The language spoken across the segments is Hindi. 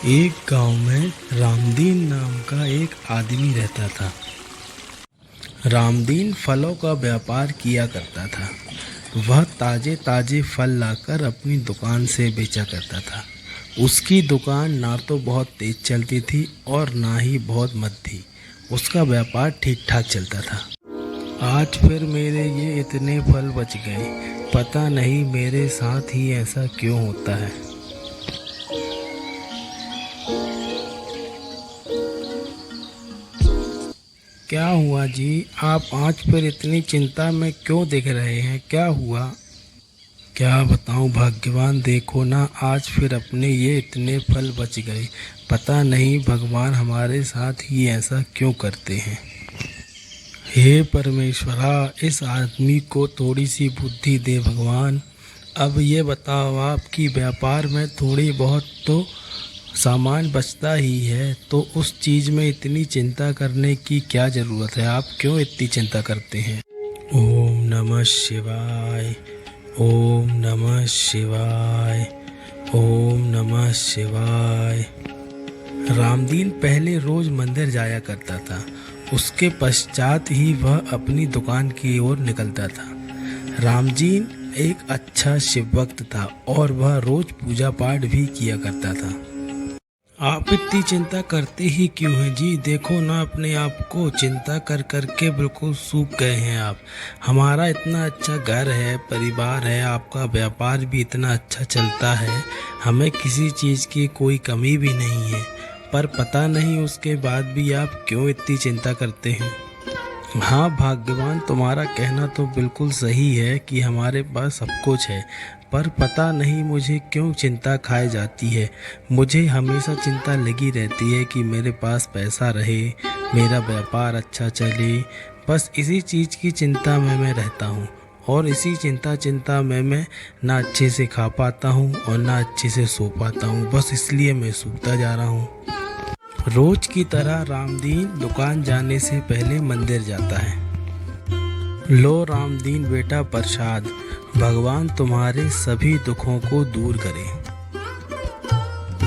एक गांव में रामदीन नाम का एक आदमी रहता था। रामदीन फलों का व्यापार किया करता था। वह ताजे ताजे फल लाकर अपनी दुकान से बेचा करता था। उसकी दुकान ना तो बहुत तेज चलती थी और ना ही बहुत मंदी। उसका व्यापार ठीक ठाक चलता था। आज फिर मेरे ये इतने फल बच गए, पता नहीं मेरे साथ ही ऐसा क्यों होता है। क्या हुआ जी? आप आज फिर इतनी चिंता में क्यों दिख रहे हैं? क्या हुआ? क्या बताऊं भाग्यवान, देखो ना, आज फिर अपने ये इतने फल बच गए। पता नहीं भगवान हमारे साथ ही ऐसा क्यों करते हैं। हे परमेश्वरा, इस आदमी को थोड़ी सी बुद्धि दे भगवान। अब ये बताओ, आपकी व्यापार में थोड़ी बहुत तो सामान बचता ही है, तो उस चीज़ में इतनी चिंता करने की क्या ज़रूरत है? आप क्यों इतनी चिंता करते हैं? ओम नमः शिवाय। ओम नमः शिवाय। ओम नमः शिवाय। रामदीन पहले रोज मंदिर जाया करता था। उसके पश्चात ही वह अपनी दुकान की ओर निकलता था। रामदीन एक अच्छा शिव भक्त था और वह रोज पूजा पाठ भी किया करता था। आप इतनी चिंता करते ही क्यों हैं जी? देखो ना अपने आप को, चिंता कर कर के बिल्कुल सूख गए हैं आप। हमारा इतना अच्छा घर है, परिवार है, आपका व्यापार भी इतना अच्छा चलता है, हमें किसी चीज़ की कोई कमी भी नहीं है। पर पता नहीं उसके बाद भी आप क्यों इतनी चिंता करते हैं। हाँ भाग्यवान, तुम्हारा कहना तो बिल्कुल सही है कि हमारे पास सब कुछ है, पर पता नहीं मुझे क्यों चिंता खाए जाती है। मुझे हमेशा चिंता लगी रहती है कि मेरे पास पैसा रहे, मेरा व्यापार अच्छा चले। बस इसी चीज़ की चिंता में मैं रहता हूँ और इसी चिंता में मैं ना अच्छे से खा पाता हूँ और ना अच्छे से सो पाता हूँ। बस इसलिए मैं सूखता जा रहा हूँ। रोज की तरह रामदीन दुकान जाने से पहले मंदिर जाता है। लो रामदीन बेटा प्रसाद, भगवान तुम्हारे सभी दुखों को दूर करे।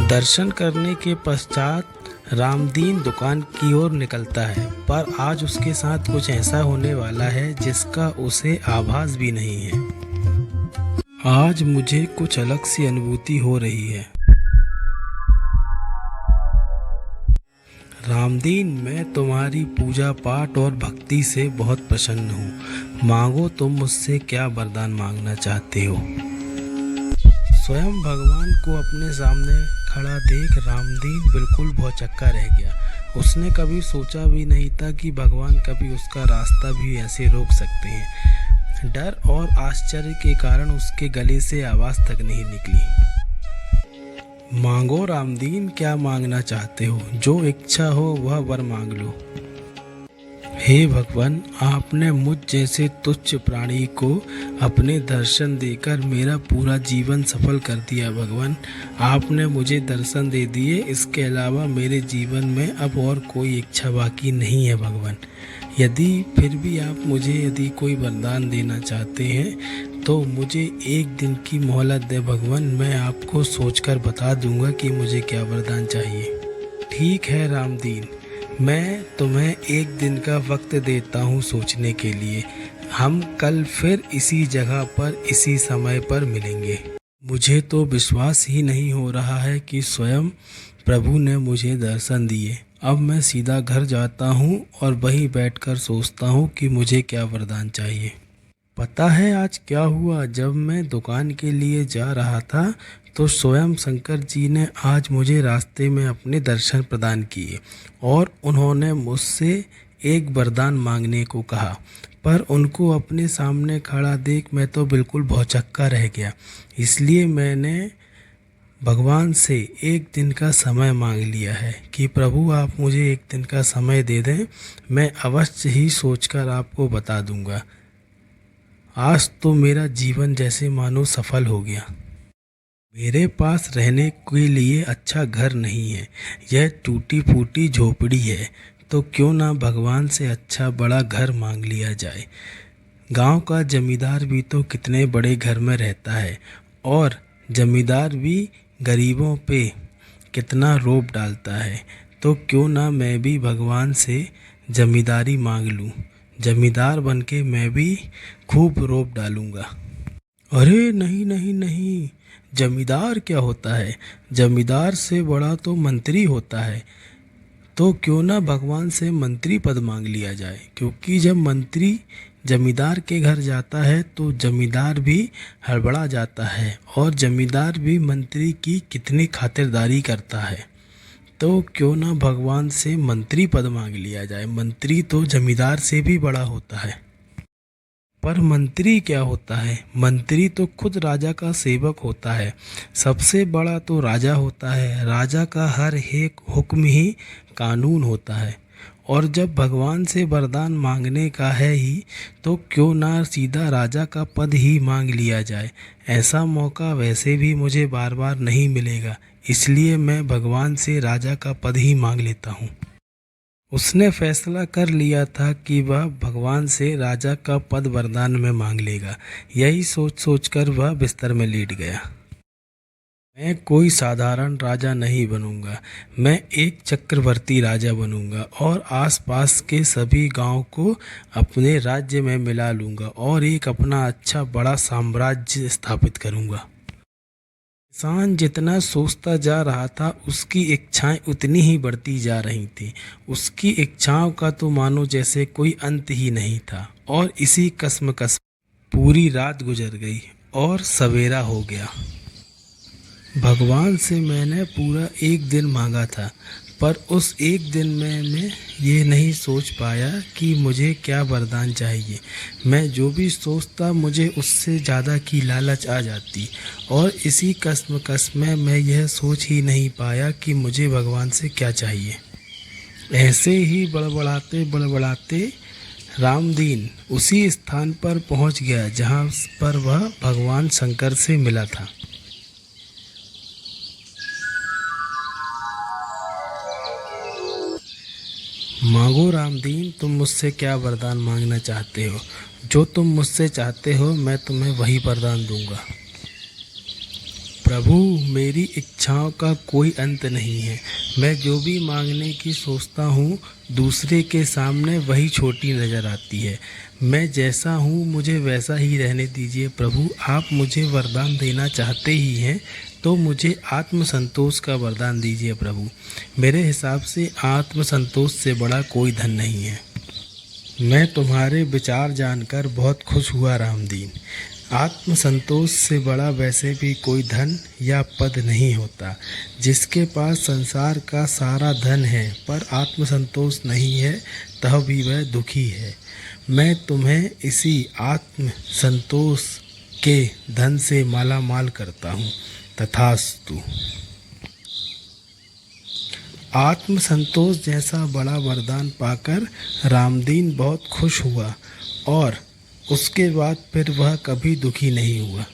दर्शन करने के पश्चात रामदीन दुकान की ओर निकलता है, पर आज उसके साथ कुछ ऐसा होने वाला है जिसका उसे आभास भी नहीं है। आज मुझे कुछ अलग सी अनुभूति हो रही है। रामदीन, मैं तुम्हारी पूजा पाठ और भक्ति से बहुत प्रसन्न हूँ। मांगो, तुम मुझसे क्या वरदान मांगना चाहते हो? स्वयं भगवान को अपने सामने खड़ा देख रामदीन बिल्कुल भौचक्का रह गया। उसने कभी सोचा भी नहीं था कि भगवान कभी उसका रास्ता भी ऐसे रोक सकते हैं। डर और आश्चर्य के कारण उसके गले से आवाज़ तक नहीं निकली। मांगो रामदीन, क्या मांगना चाहते हो? जो इच्छा हो वह वर मांग लो। हे भगवान, आपने मुझ जैसे तुच्छ प्राणी को अपने दर्शन देकर मेरा पूरा जीवन सफल कर दिया। भगवान, आपने मुझे दर्शन दे दिए, इसके अलावा मेरे जीवन में अब और कोई इच्छा बाकी नहीं है। भगवान, यदि फिर भी आप मुझे यदि कोई वरदान देना चाहते हैं तो मुझे एक दिन की मोहलत दे भगवान। मैं आपको सोचकर बता दूंगा कि मुझे क्या वरदान चाहिए। ठीक है रामदीन, मैं तुम्हें एक दिन का वक्त देता हूँ सोचने के लिए। हम कल फिर इसी जगह पर इसी समय पर मिलेंगे। मुझे तो विश्वास ही नहीं हो रहा है कि स्वयं प्रभु ने मुझे दर्शन दिए। अब मैं सीधा घर जाता हूँ और वहीं बैठकर सोचता हूँ कि मुझे क्या वरदान चाहिए। पता है आज क्या हुआ? जब मैं दुकान के लिए जा रहा था तो स्वयं शंकर जी ने आज मुझे रास्ते में अपने दर्शन प्रदान किए और उन्होंने मुझसे एक वरदान मांगने को कहा। पर उनको अपने सामने खड़ा देख मैं तो बिल्कुल भौचक्का रह गया। इसलिए मैंने भगवान से एक दिन का समय मांग लिया है कि प्रभु आप मुझे एक दिन का समय दे दें, मैं अवश्य ही सोचकर आपको बता दूंगा। आज तो मेरा जीवन जैसे मानो सफल हो गया। मेरे पास रहने के लिए अच्छा घर नहीं है, यह टूटी फूटी झोपड़ी है, तो क्यों ना भगवान से अच्छा बड़ा घर मांग लिया जाए। गांव का जमींदार भी तो कितने बड़े घर में रहता है और जमींदार भी गरीबों पे कितना रोब डालता है, तो क्यों ना मैं भी भगवान से जमींदारी मांग लूं। जमींदार बनके मैं भी खूब रोब डालूंगा। अरे नहीं नहीं नहीं, जमींदार क्या होता है? जमींदार से बड़ा तो मंत्री होता है। तो क्यों ना भगवान से मंत्री पद मांग लिया जाए, क्योंकि जब मंत्री जमींदार के घर जाता है तो जमींदार भी हड़बड़ा जाता है और जमींदार भी मंत्री की कितनी खातिरदारी करता है। तो क्यों ना भगवान से मंत्री पद मांग लिया जाए। मंत्री तो जमींदार से भी बड़ा होता है। पर मंत्री क्या होता है? मंत्री तो खुद राजा का सेवक होता है। सबसे बड़ा तो राजा होता है। राजा का हर एक हुक्म ही कानून होता है। और जब भगवान से वरदान मांगने का है ही, तो क्यों ना सीधा राजा का पद ही मांग लिया जाए। ऐसा मौका वैसे भी मुझे बार बार नहीं मिलेगा, इसलिए मैं भगवान से राजा का पद ही मांग लेता हूँ। उसने फैसला कर लिया था कि वह भगवान से राजा का पद वरदान में मांग लेगा। यही सोच सोचकर वह बिस्तर में लेट गया। मैं कोई साधारण राजा नहीं बनूंगा, मैं एक चक्रवर्ती राजा बनूंगा और आसपास के सभी गांव को अपने राज्य में मिला लूंगा और एक अपना अच्छा बड़ा साम्राज्य स्थापित करूंगा। किसान जितना सोचता जा रहा था, उसकी इच्छाएं उतनी ही बढ़ती जा रही थीं। उसकी इच्छाओं का तो मानो जैसे कोई अंत ही नहीं था। और इसी कश्मकश पूरी रात गुजर गई और सवेरा हो गया। भगवान से मैंने पूरा एक दिन मांगा था, पर उस एक दिन में मैं ये नहीं सोच पाया कि मुझे क्या वरदान चाहिए। मैं जो भी सोचता, मुझे उससे ज़्यादा की लालच आ जाती और इसी कश्मकश में मैं यह सोच ही नहीं पाया कि मुझे भगवान से क्या चाहिए। ऐसे ही बड़बड़ाते बड़बड़ाते रामदीन उसी स्थान पर पहुंच गया जहां पर वह भगवान शंकर से मिला था। मांगो रामदीन, तुम मुझसे क्या वरदान मांगना चाहते हो? जो तुम मुझसे चाहते हो मैं तुम्हें वही वरदान दूंगा। प्रभु, मेरी इच्छाओं का कोई अंत नहीं है। मैं जो भी मांगने की सोचता हूँ, दूसरे के सामने वही छोटी नज़र आती है। मैं जैसा हूँ मुझे वैसा ही रहने दीजिए प्रभु। आप मुझे वरदान देना चाहते ही हैं तो मुझे आत्मसंतोष का वरदान दीजिए प्रभु। मेरे हिसाब से आत्मसंतोष से बड़ा कोई धन नहीं है। मैं तुम्हारे विचार जानकर बहुत खुश हुआ रामदीन। आत्मसंतोष से बड़ा वैसे भी कोई धन या पद नहीं होता। जिसके पास संसार का सारा धन है पर आत्मसंतोष नहीं है, तब भी वह दुखी है। मैं तुम्हें इसी आत्मसंतोष के धन से माला माल करता हूँ। तथास्तु। आत्मसंतोष जैसा बड़ा वरदान पाकर रामदीन बहुत खुश हुआ और उसके बाद फिर वह कभी दुखी नहीं हुआ।